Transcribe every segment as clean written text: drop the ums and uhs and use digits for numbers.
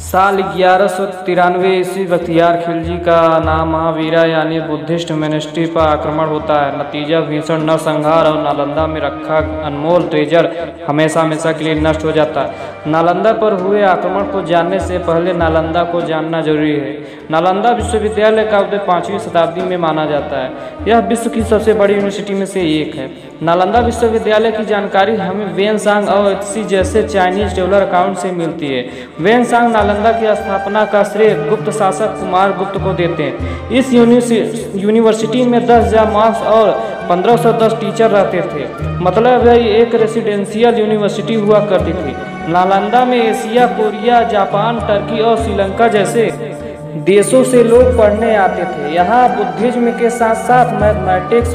साल 1193 ईस्वी बख्तियार खिलजी का नाम महावीरा यानी बुद्धिस्ट मोनेस्ट्री पर आक्रमण होता है। नतीजा भीषण नरसंहार और नालंदा में रखा अनमोल ट्रेजर हमेशा हमेशा के लिए नष्ट हो जाता है। नालंदा पर हुए आक्रमण को जानने से पहले नालंदा को जानना जरूरी है। नालंदा विश्वविद्यालय का उदय 5वीं शताब्दी में माना जाता है। यह विश्व की सबसे बड़ी यूनिवर्सिटी में से एक है। नालंदा विश्वविद्यालय की जानकारी हमें वेनसांग और एत्सी जैसे चाइनीज ट्रेवलर अकाउंट से मिलती है। वेनसांग नालंदा की स्थापना का श्रेय गुप्त शासक कुमार गुप्त को देते हैं। इस यूनिवर्सिटी में 10,000 मार्क्स और 1510 टीचर रहते थे। मतलब है एक रेसिडेंशियल यूनिवर्सिटी हुआ करती थी। नालंदा में एशिया, कोरिया, जापान, टर्की और श्रीलंका जैसे देशों से लोग पढ़ने आते थे। यहाँ बुद्धिज्म के साथ साथ मैथमेटिक्स,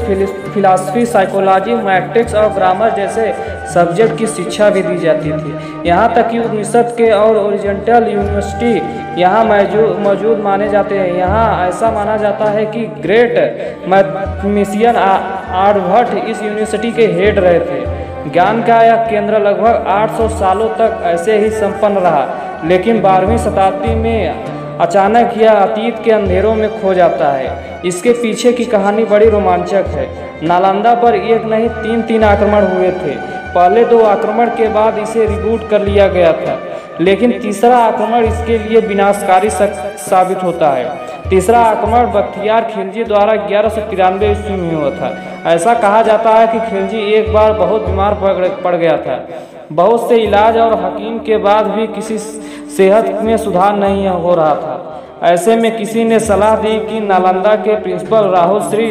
फिलॉसफी, साइकोलॉजी, मैट्रिक्स और ग्रामर जैसे सब्जेक्ट की शिक्षा भी दी जाती थी। यहाँ तक कि उपनिषद के और ओरिजेंटल यूनिवर्सिटी यहाँ मौजूद माने जाते हैं। यहाँ ऐसा माना जाता है कि ग्रेट मैथमेटिशियन आर्यभट्ट इस यूनिवर्सिटी के हेड रहे थे। ज्ञान का यह केंद्र लगभग 800 सालों तक ऐसे ही संपन्न रहा, लेकिन 12वीं शताब्दी में अचानक यह अतीत के अंधेरों में खो जाता है। इसके पीछे की कहानी बड़ी रोमांचक है। नालंदा पर एक नहीं तीन आक्रमण हुए थे। पहले 2 आक्रमण के बाद इसे रिबूट कर लिया गया था, लेकिन तीसरा आक्रमण इसके लिए विनाशकारी साबित होता है। तीसरा आक्रमण बख्तियार खिलजी द्वारा 1193 ईस्वी में हुआ था। ऐसा कहा जाता है कि खिलजी एक बार बहुत बीमार पड़ गया था। बहुत से इलाज और हकीम के बाद भी किसी सेहत में सुधार नहीं हो रहा था। ऐसे में किसी ने सलाह दी कि नालंदा के प्रिंसिपल राहुल श्री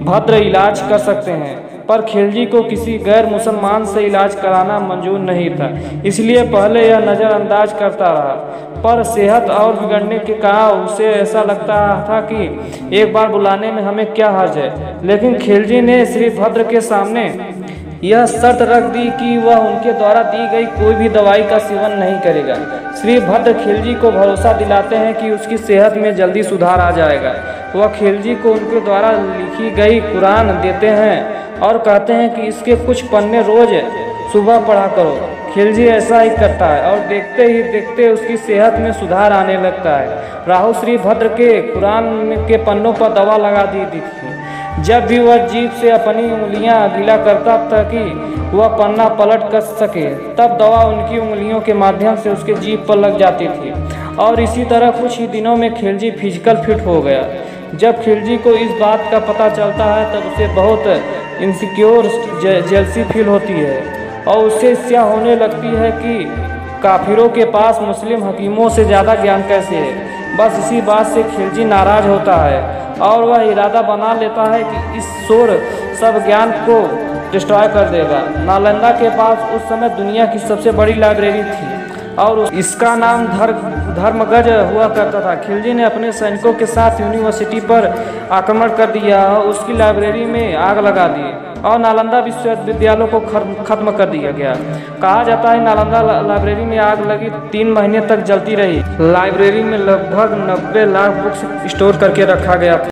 भद्र इलाज कर सकते हैं, पर खिलजी को किसी गैर मुसलमान से इलाज कराना मंजूर नहीं था। इसलिए पहले यह नज़रअंदाज करता रहा, पर सेहत और बिगड़ने के कारण उसे ऐसा लगता था कि एक बार बुलाने में हमें क्या हर्ज है। लेकिन खिलजी ने श्री भद्र के सामने यह शर्त रख दी कि वह उनके द्वारा दी गई कोई भी दवाई का सेवन नहीं करेगा। श्री भद्र खिलजी को भरोसा दिलाते हैं कि उसकी सेहत में जल्दी सुधार आ जाएगा। वह खिलजी को उनके द्वारा लिखी गई कुरान देते हैं और कहते हैं कि इसके कुछ पन्ने रोज सुबह पढ़ा करो। खिलजी ऐसा ही करता है और देखते ही देखते उसकी सेहत में सुधार आने लगता है। राहुल श्री भद्र के कुरान के पन्नों पर दवा लगा दी थी। जब भी वह जीभ से अपनी उंगलियां गीला करता ताकि वह पन्ना पलट कर सके, तब दवा उनकी उंगलियों के माध्यम से उसके जीभ पर लग जाती थी। और इसी तरह कुछ ही दिनों में खिलजी फिजिकल फिट हो गया। जब खिलजी को इस बात का पता चलता है तब उसे बहुत इनसिक्योर जेलसी फील होती है और उससे इससे होने लगती है कि काफिरों के पास मुस्लिम हकीमों से ज़्यादा ज्ञान कैसे है। बस इसी बात से खिलजी नाराज होता है और वह इरादा बना लेता है कि इस शोर सब ज्ञान को डिस्ट्रॉय कर देगा। नालंदा के पास उस समय दुनिया की सबसे बड़ी लाइब्रेरी थी और इसका नाम धर्मगज हुआ करता था। खिलजी ने अपने सैनिकों के साथ यूनिवर्सिटी पर आक्रमण कर दिया और उसकी लाइब्रेरी में आग लगा दी और नालंदा विश्वविद्यालय को खत्म कर दिया गया। कहा जाता है नालंदा लाइब्रेरी में आग लगी 3 महीने तक जलती रही। लाइब्रेरी में लगभग 90 लाख बुक्स स्टोर करके रखा गया था।